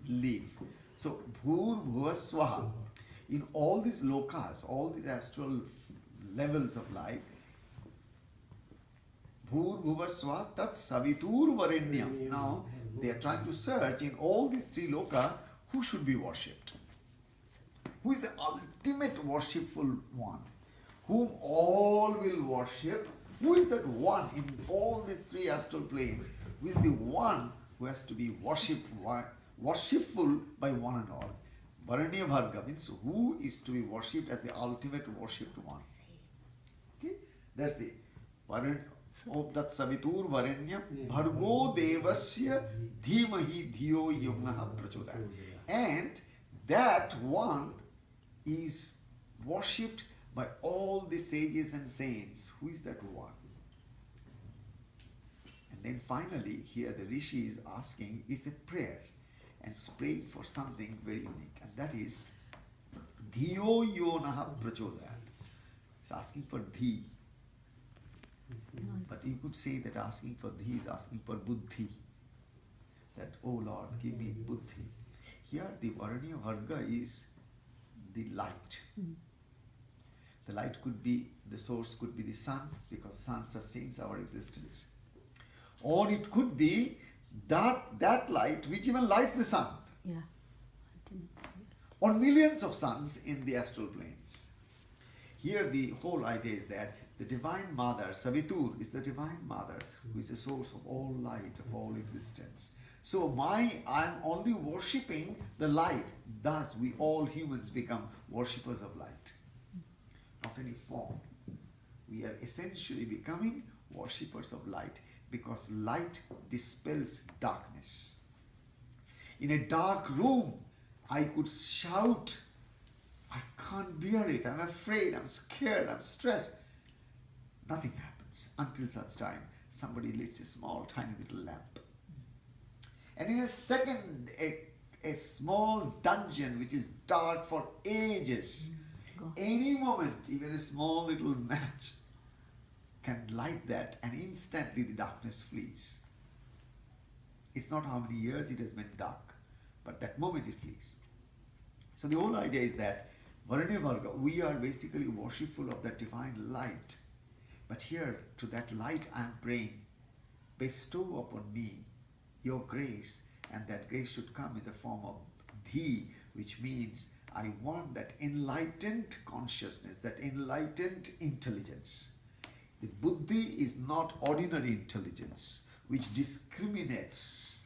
live. So Bhur Bhuva Swaha. In all these lokas, all these astral levels of life, Bhur Bhuva Swaha Tat Savitur Varenyam. Now they are trying to search in all these three loka who should be worshipped. Who is the ultimate worshipful one? Whom all will worship? Who is that one in all these three astral planes? Who is the one who has to be worshipful by one and all? Varanya Bharga means who is to be worshipped as the ultimate worshipped one. Okay? That's the Varanya. Om Tat Savitur Varanyam Bhargo Devasya Dhimahi Dhiyo Yumnaha Prachodayat. And that one is worshipped by all the sages and saints. Who is that one? And then finally, here the Rishi is asking, is a prayer, and it's praying for something very unique, and that is Dhiyo Yonaha Prachodayat. It's asking for Dhi. But you could say that asking for Dhi is asking for Buddhi. That, oh Lord, give me Buddhi. Here the Varanya Varga is the light. The light could be, the source could be the sun, because sun sustains our existence. Or it could be that light which even lights the sun. Yeah. Or millions of suns in the astral planes. Here the whole idea is that the Divine Mother, Savitur, is the Divine Mother who is the source of all light, of all existence. So I'm only worshipping the light. Thus we all humans become worshippers of light. Not any form. We are essentially becoming worshippers of light, because light dispels darkness. In a dark room, I could shout, I can't bear it, I'm afraid, I'm scared, I'm stressed. Nothing happens until such time somebody lights a small tiny little lamp. And in a second, a small dungeon which is dark for ages, any moment, even a small little match can light that, and instantly the darkness flees. It's not how many years it has been dark, but that moment it flees. So the whole idea is that Varanya Varga, we are basically worshipful of that divine light. But here, to that light I am praying, bestow upon me your grace, and that grace should come in the form of Dhi, which means I want that enlightened consciousness, that enlightened intelligence. The Buddhi is not ordinary intelligence, which discriminates.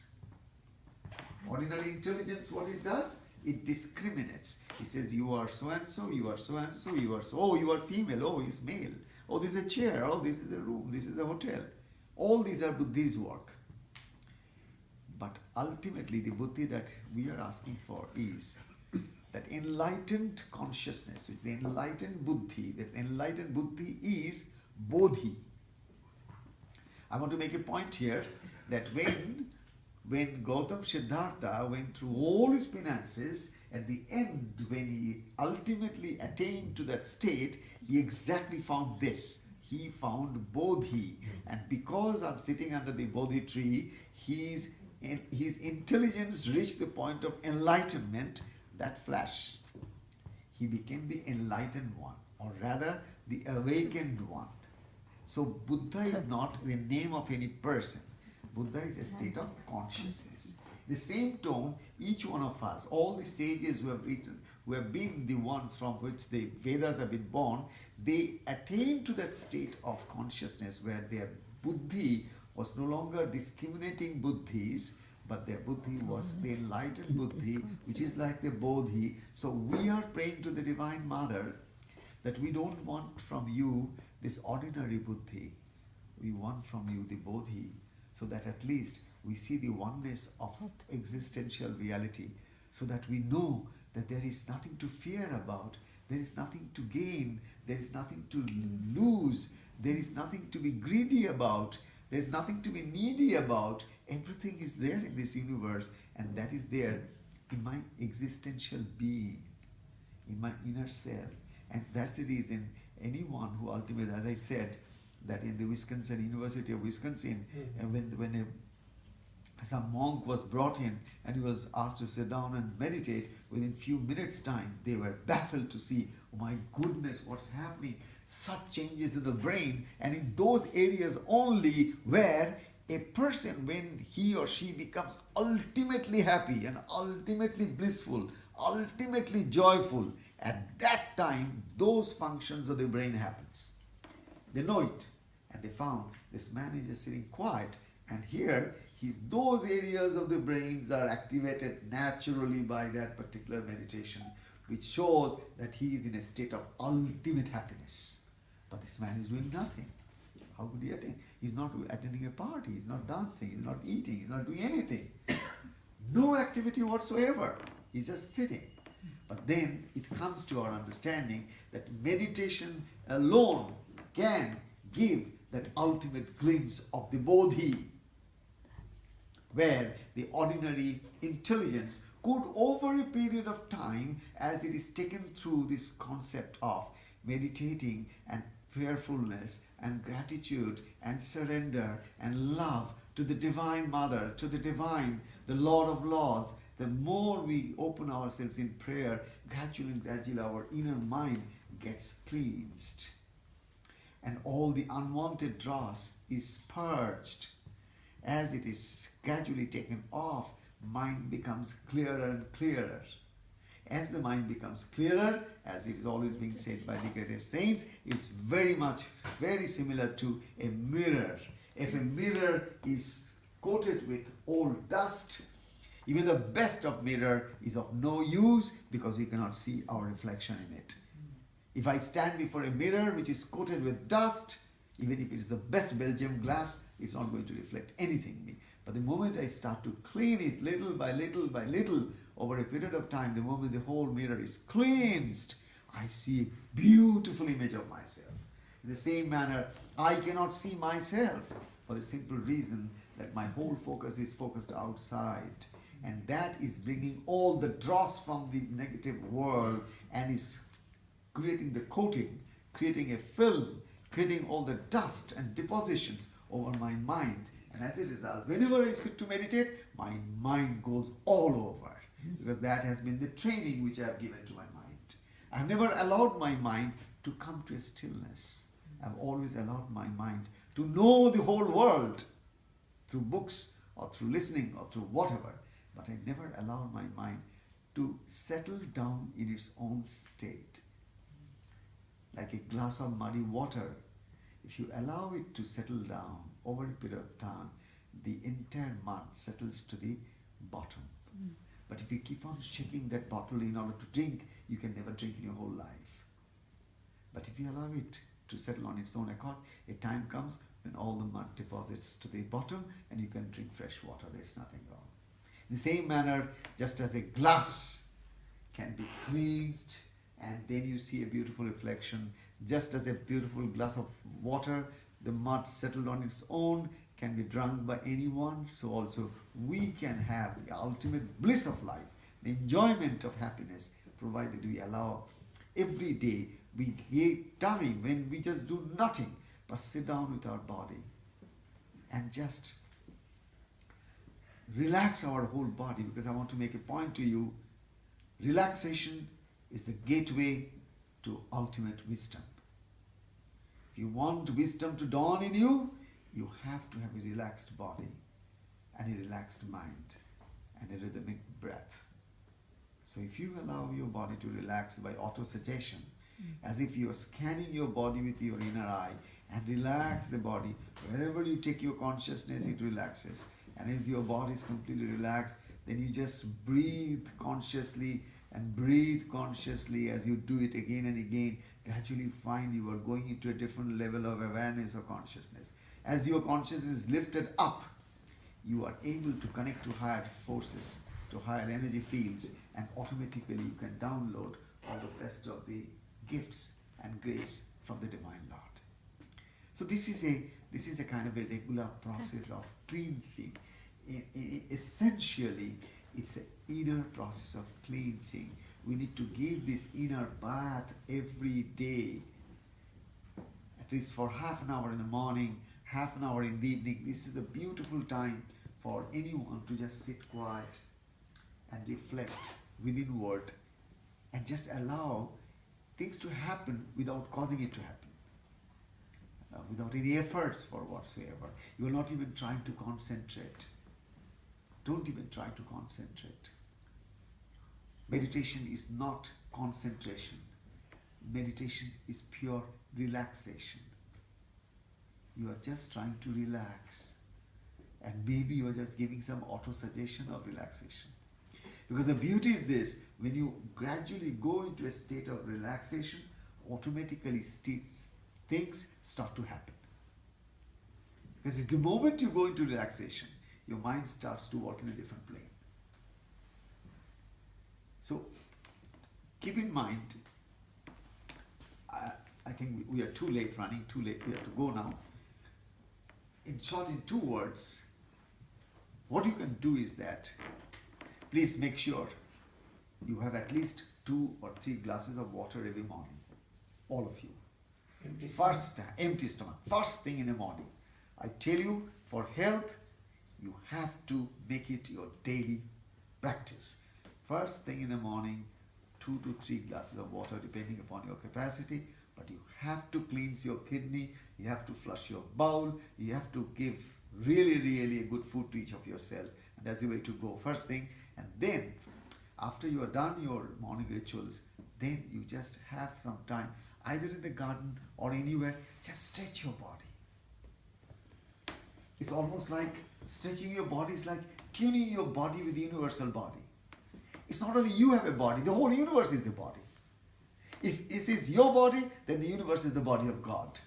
Ordinary intelligence, what it does? It discriminates. It says, you are so-and-so, you are so-and-so, you are so, oh, you are female, oh, he's male. Oh, this is a chair, oh, this is a room, this is a hotel. All these are Buddhi's work. But ultimately, the Buddhi that we are asking for is that enlightened consciousness, which the enlightened Buddhi, this enlightened Buddhi is Bodhi. I want to make a point here that when Gautam Siddhartha went through all his penances, at the end, when he ultimately attained to that state, he exactly found this. He found Bodhi. And because I'm sitting under the Bodhi tree, his intelligence reached the point of enlightenment. That flash, he became the enlightened one, or rather the awakened one. So Buddha is not the name of any person. Buddha is a state of consciousness. The same tone, each one of us, all the sages who have written, who have been the ones from which the Vedas have been born, they attain to that state of consciousness where their Buddhi was no longer discriminating Buddhis, but their Buddhi was the enlightened Buddhi, which is like the Bodhi. So we are praying to the Divine Mother that we don't want from you this ordinary Buddhi. We want from you the Bodhi, so that at least we see the oneness of existential reality, so that we know that there is nothing to fear about, there is nothing to gain, there is nothing to lose, there is nothing to be greedy about, there is nothing to be needy about. Everything is there in this universe, and that is there in my existential being, in my inner self. And that's the reason anyone who ultimately, as I said, that in the University of Wisconsin, when some monk was brought in and he was asked to sit down and meditate. Within few minutes time, they were baffled to see, oh my goodness, what's happening? Such changes in the brain, and in those areas only where a person, when he or she becomes ultimately happy and ultimately blissful, ultimately joyful, at that time, those functions of the brain happens. They know it, and they found this man is just sitting quiet, and here those areas of the brains are activated naturally by that particular meditation, which shows that he is in a state of ultimate happiness. But this man is doing nothing. How could he attend? He's not attending a party, he's not dancing, he's not eating, he's not doing anything. No activity whatsoever. He's just sitting. But then it comes to our understanding that meditation alone can give that ultimate glimpse of the Bodhi, where the ordinary intelligence could, over a period of time, as it is taken through this concept of meditating and prayerfulness and gratitude and surrender and love to the Divine Mother, to the Divine, the Lord of Lords, the more we open ourselves in prayer, gradually our inner mind gets cleansed. And all the unwanted dross is purged. As it is gradually taken off, mind becomes clearer and clearer. As the mind becomes clearer, as it is always being said by the greatest saints, it's very similar to a mirror. If a mirror is coated with old dust, even the best of mirror is of no use because we cannot see our reflection in it. If I stand before a mirror which is coated with dust, even if it is the best Belgium glass, it's not going to reflect anything in me. But the moment I start to clean it little by little by little, over a period of time, the moment the whole mirror is cleansed, I see a beautiful image of myself. In the same manner, I cannot see myself for the simple reason that my whole focus is focused outside. And that is bringing all the dross from the negative world and is creating the coating, creating a film, creating all the dust and depositions over my mind. And as a result, whenever I sit to meditate, my mind goes all over. Because that has been the training which I have given to my mind. I have never allowed my mind to come to a stillness. I have always allowed my mind to know the whole world through books or through listening or through whatever. But I never allowed my mind to settle down in its own state. Like a glass of muddy water, if you allow it to settle down over a period of time, the entire mud settles to the bottom. But if you keep on shaking that bottle in order to drink, you can never drink in your whole life. But if you allow it to settle on its own accord, a time comes when all the mud deposits to the bottom and you can drink fresh water. There's nothing wrong. In the same manner, just as a glass can be cleansed and then you see a beautiful reflection, just as a beautiful glass of water, the mud settled on its own, can be drunk by anyone, so also we can have the ultimate bliss of life, the enjoyment of happiness, provided we allow every day, we create time when we just do nothing but sit down with our body and just relax our whole body. Because I want to make a point to you, relaxation is the gateway to ultimate wisdom. If you want wisdom to dawn in you, you have to have a relaxed body and a relaxed mind and a rhythmic breath. So if you allow your body to relax by auto-suggestion, as if you are scanning your body with your inner eye and relax the body, wherever you take your consciousness, it relaxes. And as your body is completely relaxed, then you just breathe consciously and breathe consciously. As you do it again and again, gradually find you are going into a different level of awareness or consciousness. As your consciousness is lifted up, you are able to connect to higher forces, to higher energy fields, and automatically you can download all the best of the gifts and grace from the Divine Lord. So this is a kind of a regular process of cleansing. Essentially, it's an inner process of cleansing. We need to give this inner bath every day, at least for half an hour in the morning, half an hour in the evening. This is a beautiful time for anyone to just sit quiet and reflect within word and just allow things to happen without causing it to happen, without any efforts for whatsoever. You are not even trying to concentrate. Don't even try to concentrate. Meditation is not concentration. Meditation is pure relaxation. You are just trying to relax. And maybe you are just giving some auto-suggestion of relaxation. Because the beauty is this, when you gradually go into a state of relaxation, automatically things start to happen. Because the moment you go into relaxation, your mind starts to work in a different plane. So, keep in mind, I think we are too late, running too late, we have to go now. In short, in 2 words, what you can do is that, please make sure you have at least 2 or 3 glasses of water every morning. All of you. Empty stomach. First thing in the morning. I tell you, for health, you have to make it your daily practice. First thing in the morning, 2 to 3 glasses of water depending upon your capacity, but you have to cleanse your kidney, you have to flush your bowel, you have to give really good food to each of your cells, and that's the way to go. First thing, and then after you are done your morning rituals, then you just have some time, either in the garden or anywhere, just stretch your body. It's almost like stretching your body is like tuning your body with the universal body. It's not only you have a body, the whole universe is a body. If this is your body, then the universe is the body of God.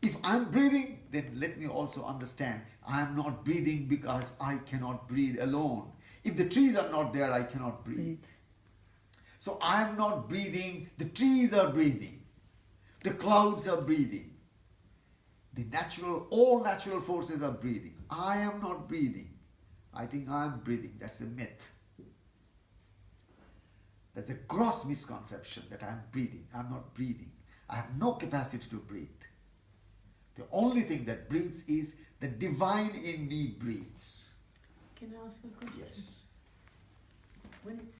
If I'm breathing, then let me also understand I am not breathing because I cannot breathe alone. If the trees are not there, I cannot breathe. So I am not breathing, the trees are breathing, the clouds are breathing, all natural forces are breathing. I am not breathing. I think I am breathing. That's a myth. That's a gross misconception that I am breathing. I am not breathing. I have no capacity to breathe. The only thing that breathes is the divine in me breathes. Can I ask a question? Yes. When it's